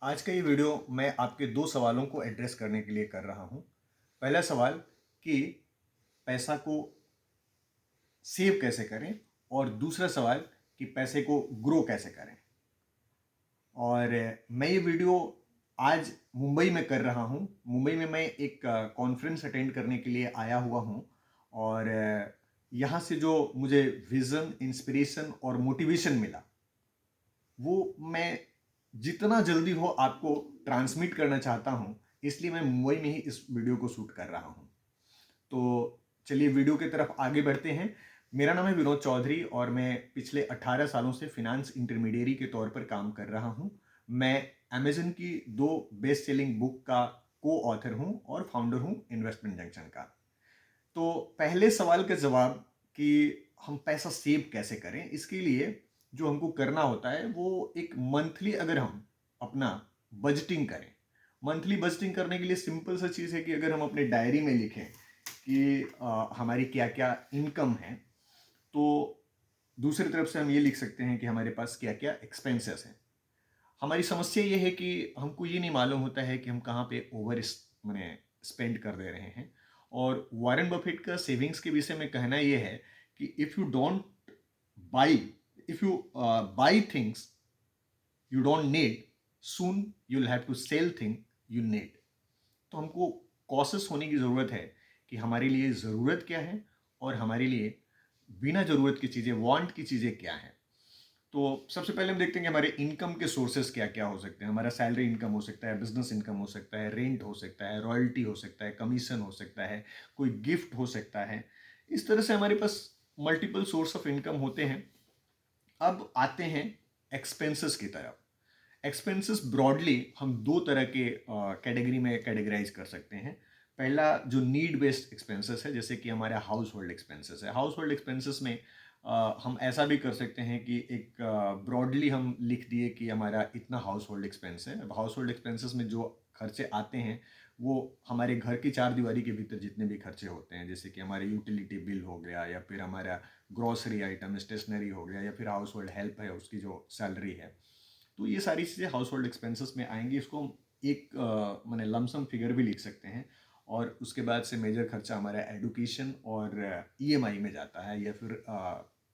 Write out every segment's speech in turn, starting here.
आज का ये वीडियो मैं आपके दो सवालों को एड्रेस करने के लिए कर रहा हूँ। पहला सवाल कि पैसा को सेव कैसे करें और दूसरा सवाल कि पैसे को ग्रो कैसे करें। और मैं ये वीडियो आज मुंबई में कर रहा हूँ। मुंबई में मैं एक कॉन्फ्रेंस अटेंड करने के लिए आया हुआ हूँ और यहाँ से जो मुझे विज़न, इंस्पिरेशन और मोटिवेशन मिला वो मैं जितना जल्दी हो आपको ट्रांसमिट करना चाहता हूँ, इसलिए मैं मुंबई में ही इस वीडियो को शूट कर रहा हूँ। तो चलिए वीडियो की तरफ आगे बढ़ते हैं। मेरा नाम है विनोद चौधरी और मैं पिछले 18 सालों से फिनांस इंटरमीडिएरी के तौर पर काम कर रहा हूँ। मैं अमेजन की 2 बेस्ट सेलिंग बुक का को ऑथर हूँ और फाउंडर हूँ इन्वेस्टमेंट जंक्शन का। तो पहले सवाल का जवाब कि हम पैसा सेव कैसे करें, इसके लिए जो हमको करना होता है वो एक मंथली अगर हम अपना बजटिंग करें। मंथली बजटिंग करने के लिए सिंपल सा चीज़ है कि अगर हम अपने डायरी में लिखें कि हमारी क्या क्या इनकम है, तो दूसरी तरफ से हम ये लिख सकते हैं कि हमारे पास क्या क्या एक्सपेंसेस हैं। हमारी समस्या ये है कि हमको ये नहीं मालूम होता है कि हम कहाँ पे ओवर मैंने स्पेंड कर दे रहे हैं। और वॉरेन बफेट का सेविंग्स के विषय में कहना ये है कि if you don't buy if you buy things you don't need, soon you will have to sell thing you need. तो हमको कॉशियस होने की ज़रूरत है कि हमारे लिए ज़रूरत क्या है और हमारे लिए बिना ज़रूरत की चीज़ें, वांट की चीज़ें क्या हैं। तो सबसे पहले हम देखते हैं कि हमारे इनकम के सोर्सेस क्या क्या हो सकते हैं। हमारा सैलरी इनकम हो सकता है, बिजनेस इनकम हो सकता है, रेंट हो सकता है, रॉयल्टी हो सकता है, कमीशन हो सकता है, कोई गिफ्ट हो सकता है। इस तरह से हमारे पास मल्टीपल सोर्स ऑफ इनकम होते हैं। अब आते हैं एक्सपेंसेस की तरफ। एक्सपेंसेस ब्रॉडली हम दो तरह के कैटेगरी में कैटेगराइज कर सकते हैं। पहला जो नीड बेस्ड एक्सपेंसेस है, जैसे कि हमारे हाउस होल्ड एक्सपेंसेस है। हाउस होल्ड एक्सपेंसेस में हम ऐसा भी कर सकते हैं कि एक ब्रॉडली हम लिख दिए कि हमारा इतना हाउस होल्ड एक्सपेंस है। अब हाउस होल्ड एक्सपेंसेस में जो खर्चे आते हैं वो हमारे घर की चार दीवारी के भीतर जितने भी खर्चे होते हैं, जैसे कि हमारे यूटिलिटी बिल हो गया या फिर हमारा ग्रॉसरी आइटम, स्टेशनरी हो गया या फिर हाउस होल्ड हेल्प है उसकी जो सैलरी है, तो ये सारी चीज़ें हाउस होल्ड एक्सपेंसेस में आएंगी। इसको हम एक मैंने लमसम फिगर भी लिख सकते हैं। और उसके बाद से मेजर खर्चा हमारा एडुकेशन और ईएमआई में जाता है या फिर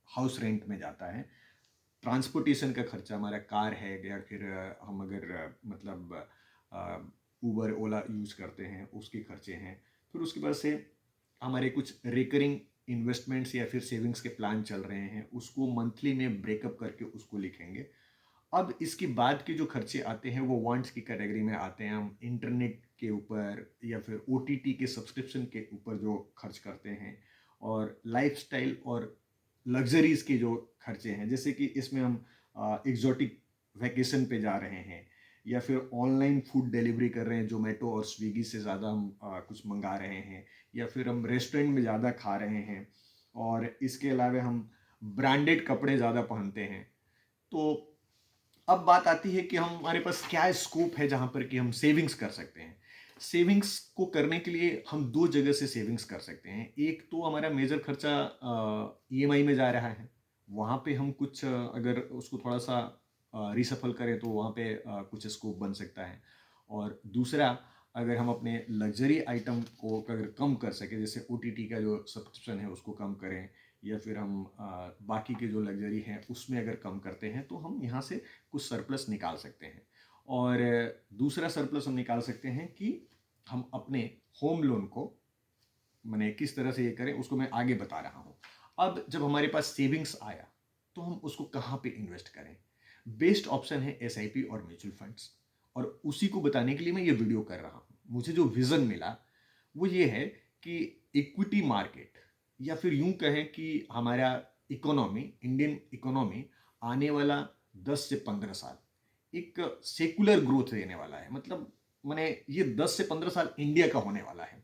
हाउस रेंट में जाता है। ट्रांसपोर्टेशन का खर्चा हमारा कार है या फिर हम अगर मतलब ऊबर ओला यूज़ करते हैं उसके खर्चे हैं। फिर उसके बाद से हमारे कुछ रिकरिंग इन्वेस्टमेंट्स या फिर सेविंग्स के प्लान चल रहे हैं, उसको मंथली में ब्रेकअप करके उसको लिखेंगे। अब इसके बाद के जो खर्चे आते हैं वो वांट्स की कैटेगरी में आते हैं। हम इंटरनेट के ऊपर या फिर ओटीटी के सब्सक्रिप्शन के ऊपर जो खर्च करते हैं, और लाइफस्टाइल और लग्जरीज के जो खर्चे हैं, जैसे कि इसमें हम एग्जॉटिक वैकेशन पे जा रहे हैं या फिर ऑनलाइन फूड डिलीवरी कर रहे हैं, जोमेटो और स्विगी से ज़्यादा हम कुछ मंगा रहे हैं, या फिर हम रेस्टोरेंट में ज़्यादा खा रहे हैं, और इसके अलावा हम ब्रांडेड कपड़े ज़्यादा पहनते हैं। तो अब बात आती है कि हमारे पास क्या स्कोप है जहां पर कि हम सेविंग्स कर सकते हैं। सेविंग्स को करने के लिए हम दो जगह से सेविंग्स कर सकते हैं। एक तो हमारा मेजर खर्चा ईएमआई में जा रहा है, वहां पे हम कुछ अगर उसको थोड़ा सा रिसफल करें तो वहां पे कुछ स्कोप बन सकता है। और दूसरा, अगर हम अपने लग्जरी आइटम को अगर कम कर सके, जैसे ओटीटी का जो सब्सक्रिप्शन है उसको कम करें, या फिर हम बाकी के जो लग्जरी हैं उसमें अगर कम करते हैं, तो हम यहाँ से कुछ सरप्लस निकाल सकते हैं। और दूसरा सरप्लस हम निकाल सकते हैं कि हम अपने होम लोन को मैंने किस तरह से ये करें, उसको मैं आगे बता रहा हूँ। अब जब हमारे पास सेविंग्स आया तो हम उसको कहाँ पे इन्वेस्ट करें। बेस्ट ऑप्शन है एसआईपी और म्यूचुअल फंड्स, और उसी को बताने के लिए मैं ये वीडियो कर रहा हूँ। मुझे जो विज़न मिला वो ये है कि इक्विटी मार्केट, या फिर यूं कहें कि हमारा इकोनॉमी, इंडियन इकोनॉमी आने वाला 10 से 15 साल एक सेकुलर ग्रोथ देने वाला है। मतलब मैंने ये 10 से 15 साल इंडिया का होने वाला है।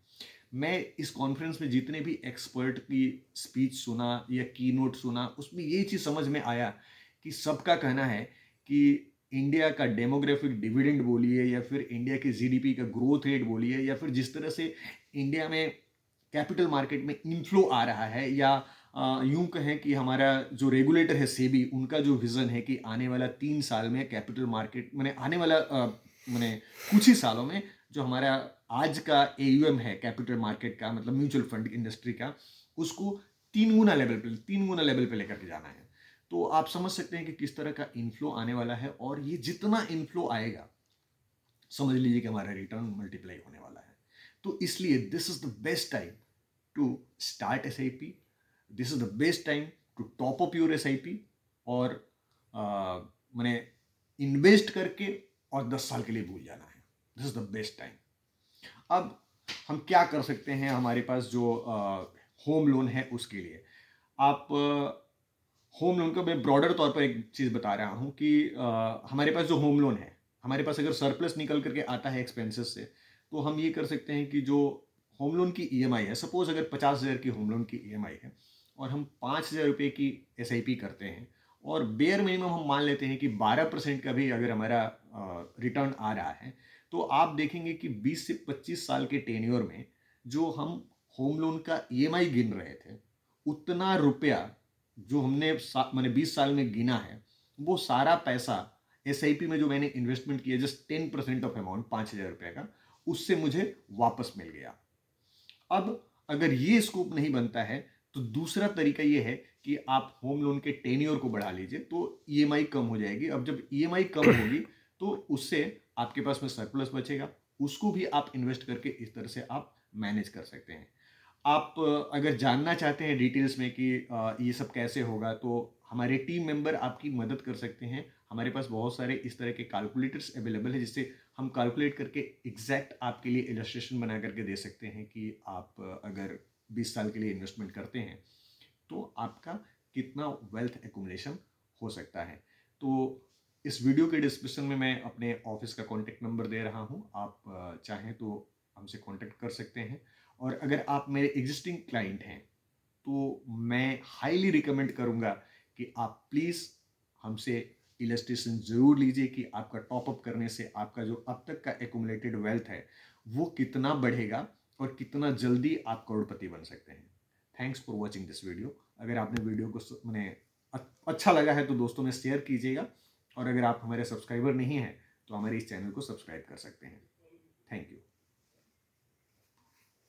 मैं इस कॉन्फ्रेंस में जितने भी एक्सपर्ट की स्पीच सुना या की नोट सुना, उसमें ये चीज़ समझ में आया कि सबका कहना है कि इंडिया का डेमोग्राफिक डिविडेंड बोलिए या फिर इंडिया की जीडीपी का ग्रोथ रेट बोलिए, या फिर जिस तरह से इंडिया में कैपिटल मार्केट में इनफ्लो आ रहा है, या यूं कहें कि हमारा जो रेगुलेटर है सेबी, उनका जो विज़न है कि आने वाला 3 साल में कैपिटल मार्केट मैंने आने वाला मैंने कुछ ही सालों में जो हमारा आज का AUM है कैपिटल मार्केट का, मतलब म्यूचुअल फंड इंडस्ट्री का, उसको 3 गुना लेवल पे लेकर के जाना है। तो आप समझ सकते हैं कि किस तरह का इनफ्लो आने वाला है, और ये जितना इनफ्लो आएगा समझ लीजिए कि हमारा रिटर्न मल्टीप्लाई होने वाला है। तो इसलिए this is the best time to start SIP, this is the best time to top up your SIP, और मैंने इन्वेस्ट करके और 10 साल के लिए भूल जाना है। This is the best time. अब हम क्या कर सकते हैं हमारे पास जो होम लोन है उसके लिए। आप होम लोन का मैं ब्रॉडर तौर पर एक चीज़ बता रहा हूँ कि हमारे पास जो होम लोन है, हमारे पास अगर सरप्लस निकल करके आता है एक्सपेंसेस से, तो हम ये कर सकते हैं कि जो होम लोन की EMI है, सपोज अगर 50,000 की होम लोन की EMI है और हम 5,000 रुपये की SIP करते हैं, और बेयर मिनिमम हम मान लेते हैं कि 12% का भी अगर हमारा रिटर्न आ रहा है, तो आप देखेंगे कि 20 से 25 साल के टेन्योर में जो हम होम लोन का EMI गिन रहे थे, उतना रुपया जो हमने मैंने 20 साल में गिना है, वो सारा पैसा SIP में जो मैंने इन्वेस्टमेंट किया, जस्ट 10% ऑफ अमाउंट 5,000 रुपये का, उससे मुझे वापस मिल गया। अब अगर ये स्कोप नहीं बनता है, तो दूसरा तरीका ये है कि आप होम लोन के टेन्योर को बढ़ा लीजिए, तो EMI कम हो जाएगी। अब जब EMI कम होगी, तो उससे आपके पास में सरप्लस बचेगा, उसको भी आप इन्वेस्ट करके इस तरह से आप मैनेज कर सकते हैं। आप अगर जानना चाहते हैं डिटेल्स में कि ये सब कैसे होगा, तो हमारे टीम मेंबर आपकी मदद कर सकते हैं। हमारे पास बहुत सारे इस तरह के कैलकुलेटर्स अवेलेबल है, जिससे हम कैलकुलेट करके एग्जैक्ट आपके लिए इलस्ट्रेशन बना करके दे सकते हैं कि आप अगर 20 साल के लिए इन्वेस्टमेंट करते हैं तो आपका कितना वेल्थ एक्युमुलेशन हो सकता है। तो इस वीडियो के डिस्क्रिप्शन में मैं अपने ऑफिस का कॉन्टैक्ट नंबर दे रहा हूँ, आप चाहें तो हमसे कॉन्टैक्ट कर सकते हैं। और अगर आप मेरे एग्जिस्टिंग क्लाइंट हैं, तो मैं हाईली रिकमेंड करूँगा कि आप प्लीज़ हमसे इलस्ट्रेशन ज़रूर लीजिए कि आपका टॉपअप करने से आपका जो अब तक का एक्युमुलेटेड वेल्थ है वो कितना बढ़ेगा, और कितना जल्दी आप करोड़पति बन सकते हैं। Thanks for watching this video. अगर आपने वीडियो को मैंने अच्छा लगा है तो दोस्तों में शेयर कीजिएगा, और अगर आप हमारे सब्सक्राइबर नहीं हैं तो हमारे इस चैनल को सब्सक्राइब कर सकते हैं। Thank you.